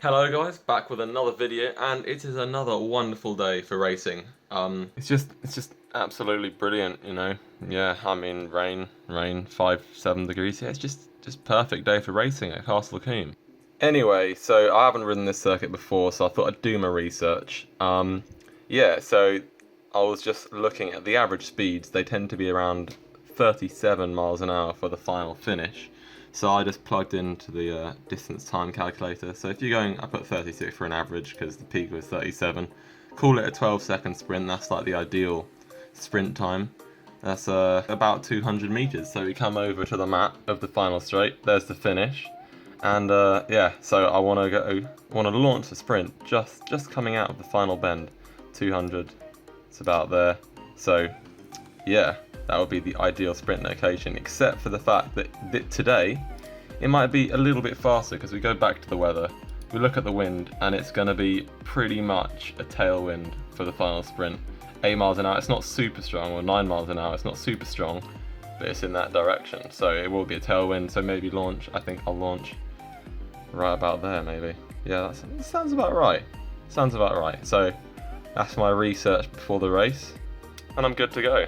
Hello guys, back with another video, and it is another wonderful day for racing. It's just absolutely brilliant, you know. Yeah, I mean rain, 7 degrees. Yeah, it's just perfect day for racing at Castle Combe. Anyway, so I haven't ridden this circuit before, so I thought I'd do my research. Yeah, so I was just looking at the average speeds. They tend to be around 37 miles an hour for the final finish. So I just plugged into the distance time calculator. So if you're going, I put 36 for an average because the peak was 37. Call it a 12-second sprint. That's like the ideal sprint time. That's about 200 meters. So we come over to the map of the final straight. There's the finish, and yeah. So I want to launch a sprint just coming out of the final bend. 200. It's about there. So yeah. That would be the ideal sprint location, except for the fact that today it might be a little bit faster because we go back to the weather, we look at the wind, and it's going to be pretty much a tailwind for the final sprint. 8 miles an hour, it's not super strong, or 9 miles an hour, it's not super strong, but it's in that direction, so it will be a tailwind. So maybe launch, I think I'll launch right about there maybe. Yeah, that sounds about right. Sounds about right. So that's my research before the race, and I'm good to go.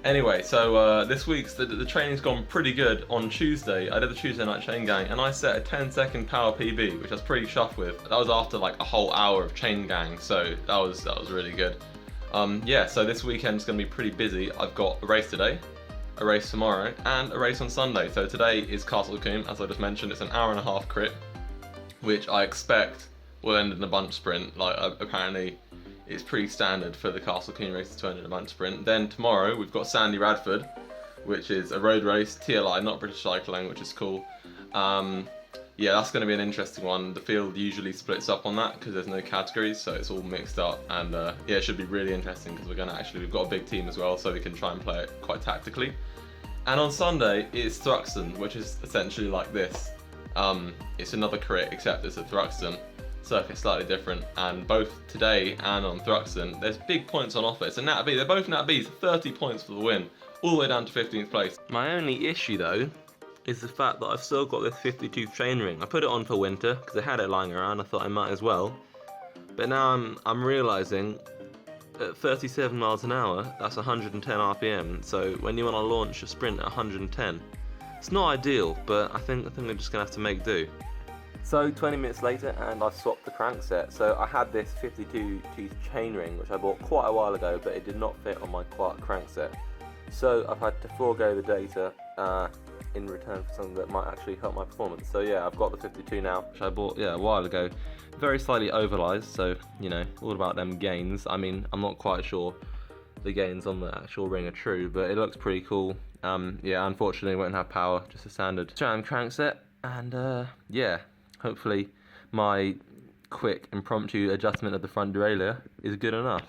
Anyway, so this week's the training's gone pretty good. On Tuesday, I did the Tuesday night chain gang, and I set a 10-second power PB, which I was pretty chuffed with. That was after like a whole hour of chain gang, so that was really good. Yeah, so this weekend's gonna be pretty busy. I've got a race today, a race tomorrow, and a race on Sunday. So today is Castle Combe, as I just mentioned. It's an hour-and-a-half crit, which I expect will end in a bunch sprint. Like apparently, it's pretty standard for the Castle Combe race to end in a bunch sprint. Then tomorrow we've got Sandy Radford, which is a road race, TLI, not British Cycling, which is cool. Yeah, that's going to be an interesting one. The field usually splits up on that because there's no categories, so it's all mixed up. And yeah, it should be really interesting because we've got a big team as well, so we can try and play it quite tactically. And on Sunday it's Thruxton, which is essentially like this. It's another crit, except it's at Thruxton. Circuit slightly different, and both today and on Thruxton there's big points on offer. It's a Nat B, they're both Nat Bs, 30 points for the win, all the way down to 15th place. My only issue though is the fact that I've still got this 52 chain ring. I put it on for winter because I had it lying around. I thought I might as well, but now I'm realizing at 37 miles an hour that's 110 RPM. So when you want to launch a sprint at 110, it's not ideal, but I think we're just gonna have to make do. So 20 minutes later, and I've swapped the crankset. So I had this 52 teeth chain ring, which I bought quite a while ago, but it did not fit on my Quark crankset. So I've had to forego the data in return for something that might actually help my performance. So yeah, I've got the 52 now, which I bought a while ago. Very slightly ovalized, so you know, all about them gains. I mean, I'm not quite sure the gains on the actual ring are true, but it looks pretty cool. Yeah, unfortunately it won't have power, just a standard SRAM crankset, and yeah. Hopefully my quick impromptu adjustment of the front derailleur is good enough.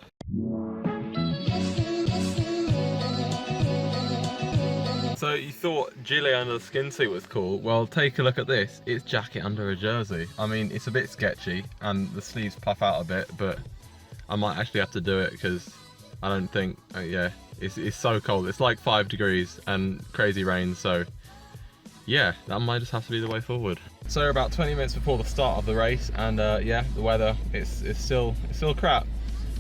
So you thought gilet under the skin suit was cool? Well, take a look at this. It's jacket under a jersey. I mean, it's a bit sketchy and the sleeves puff out a bit, but I might actually have to do it because I don't think, yeah, it's so cold. It's like 5 degrees and crazy rain, so yeah, that might just have to be the way forward. So we're about 20 minutes before the start of the race, and yeah, the weather it's still crap.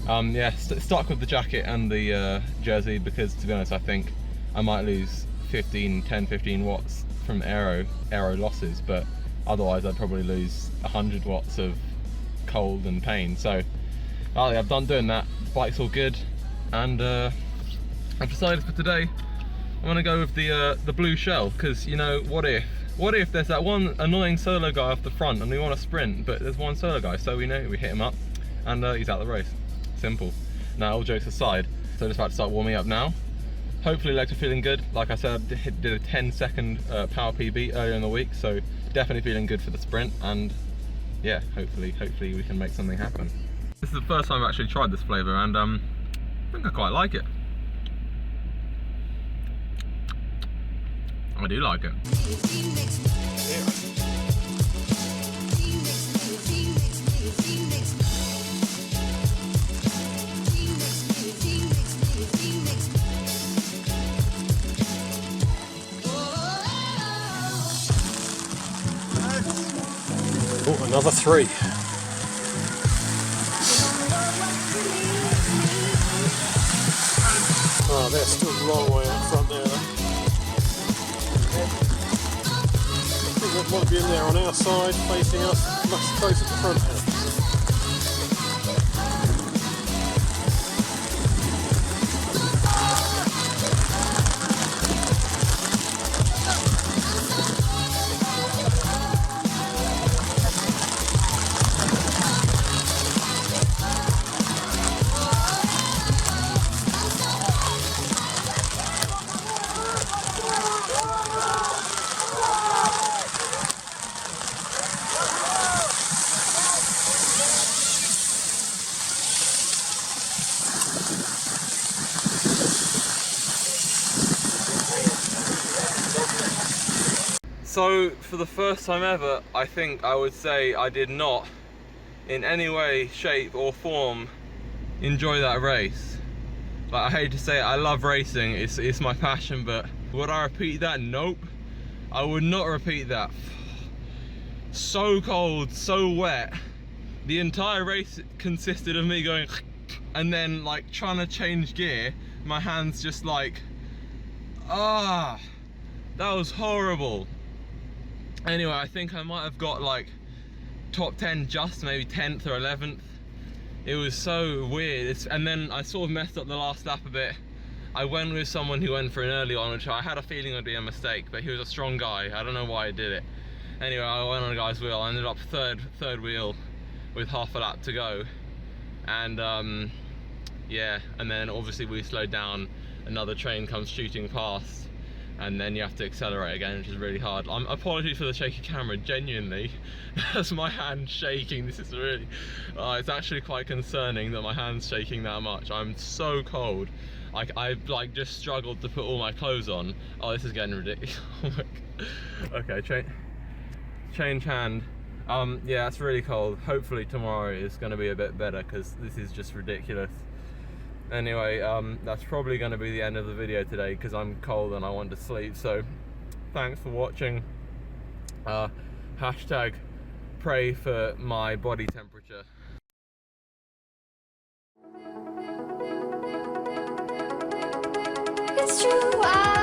Yeah, stuck with the jacket and the jersey because, to be honest, I think I might lose 10-15 watts from aero losses, but otherwise I'd probably lose 100 watts of cold and pain. So I've done doing that. Bike's all good, and I've decided for today I'm gonna go with the blue shell, because you know, what if there's that one annoying solo guy off the front and we want to sprint, but there's one solo guy, so we hit him up and he's out of the race. Simple. Now, all jokes aside, so just about to start warming up now. Hopefully legs are feeling good. Like I said, I did a 10-second power PB earlier in the week, so definitely feeling good for the sprint, and yeah, hopefully we can make something happen. This is the first time I've actually tried this flavour, and I think I quite like it. I do like it. Oh, Another 3. Oh, they're still a long way out front there though. I think they'd want to be in there on our side, facing us much closer to front here. So, for the first time ever, I think I would say I did not, in any way, shape or form, enjoy that race. Like, I hate to say it, I love racing, it's my passion, but would I repeat that? Nope. I would not repeat that. So cold, so wet. The entire race consisted of me going and then like trying to change gear. My hands just like, that was horrible. Anyway, I think I might have got like top 10, just maybe 10th or 11th. It was so weird. And then I sort of messed up the last lap a bit. I went with someone who went for an early on, which I had a feeling would be a mistake, but he was a strong guy. I don't know why I did it. Anyway, I went on a guy's wheel. I ended up third wheel with half a lap to go. And yeah, and then obviously we slowed down. Another train comes shooting past. And then you have to accelerate again, which is really hard. Apologies for the shaky camera, genuinely. That's my hand shaking. This is really, it's actually quite concerning that my hand's shaking that much. I'm so cold. I've like just struggled to put all my clothes on. Oh, this is getting ridiculous. Oh my God. Okay, change hand. Yeah, it's really cold. Hopefully tomorrow is gonna be a bit better because this is just ridiculous. Anyway, that's probably going to be the end of the video today because I'm cold and I want to sleep. So thanks for watching. Hashtag pray for my body temperature. It's true.